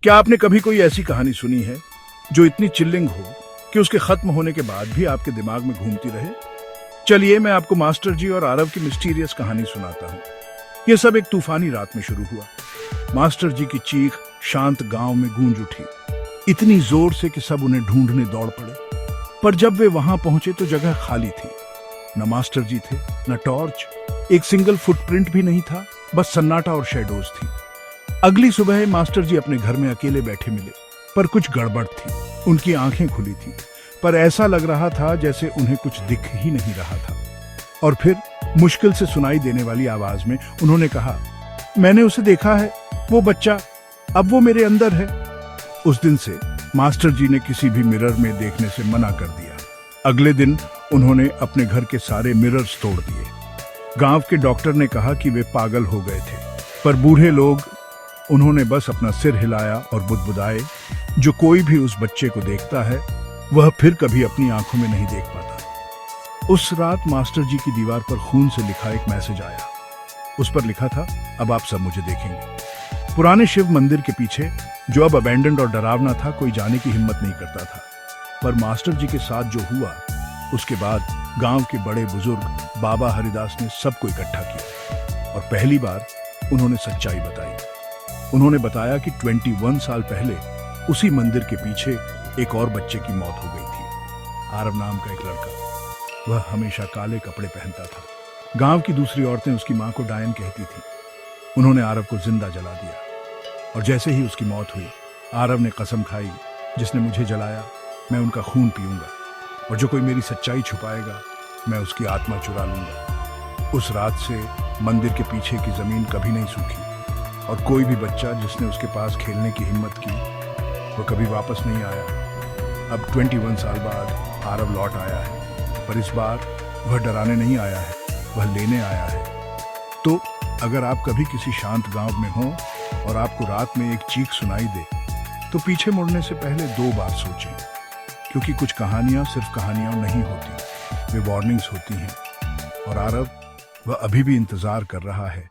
क्या आपने कभी कोई ऐसी कहानी सुनी है जो इतनी चिल्लिंग हो कि उसके खत्म होने के बाद भी आपके दिमाग में घूमती रहे? चलिए मैं आपको मास्टर जी और आरव की मिस्टीरियस कहानी सुनाता हूँ। यह सब एक तूफानी रात में शुरू हुआ। मास्टर जी की चीख शांत गांव में गूंज उठी, इतनी जोर से कि सब उन्हें ढूंढने दौड़ पड़े। पर जब वे वहां पहुंचे तो जगह खाली थी। न मास्टर जी थे, न टॉर्च, एक सिंगल फुटप्रिंट भी नहीं था, बस सन्नाटा और शेडोज थी। अगली सुबह मास्टर जी अपने घर में अकेले बैठे मिले, पर कुछ गड़बड़ थी। उनकी आंखें खुली थी, पर ऐसा लग रहा था जैसे उन्हें कुछ दिख ही नहीं रहा था। और फिर मुश्किल से सुनाई देने वाली आवाज में उन्होंने कहा, मैंने उसे देखा है, वो बच्चा, अब वो मेरे अंदर है। उस दिन से मास्टर जी ने किसी भी मिरर में देखने से मना कर दिया। अगले दिन उन्होंने अपने घर के सारे मिरर्स तोड़ दिए। गांव के डॉक्टर ने कहा कि वे पागल हो गए थे, पर बूढ़े लोग, उन्होंने बस अपना सिर हिलाया और बुदबुदाए, जो कोई भी उस बच्चे को देखता है वह फिर कभी अपनी आंखों में नहीं देख पाता। उस रात मास्टर जी की दीवार पर खून से लिखा एक मैसेज आया। उस पर लिखा था, अब आप सब मुझे देखेंगे। पुराने शिव मंदिर के पीछे, जो अब अबैंडन्ड और डरावना था, कोई जाने की हिम्मत नहीं करता था। पर मास्टर जी के साथ जो हुआ, उसके बाद गांव के बड़े बुजुर्ग बाबा हरिदास ने सबको इकट्ठा किया और पहली बार उन्होंने सच्चाई बताई। उन्होंने बताया कि 21 साल पहले उसी मंदिर के पीछे एक और बच्चे की मौत हो गई थी। आरव नाम का एक लड़का। वह हमेशा काले कपड़े पहनता था। गांव की दूसरी औरतें उसकी मां को डायन कहती थी। उन्होंने आरव को जिंदा जला दिया और जैसे ही उसकी मौत हुई, आरव ने कसम खाई, जिसने मुझे जलाया मैं उनका खून पीऊंगा, और जो कोई मेरी सच्चाई छुपाएगा मैं उसकी आत्मा चुरा लूंगा। उस रात से मंदिर के पीछे की जमीन कभी नहीं सूखी और कोई भी बच्चा जिसने उसके पास खेलने की हिम्मत की, वो कभी वापस नहीं आया। अब 21 साल बाद आरव लौट आया है, पर इस बार वह डराने नहीं आया है, वह लेने आया है। तो अगर आप कभी किसी शांत गांव में हो और आपको रात में एक चीख सुनाई दे, तो पीछे मुड़ने से पहले 2 बार सोचें, क्योंकि कुछ कहानियां सिर्फ कहानियां नहीं होती, वे वार्निंग्स होती हैं। और आरव, वह अभी भी इंतजार कर रहा है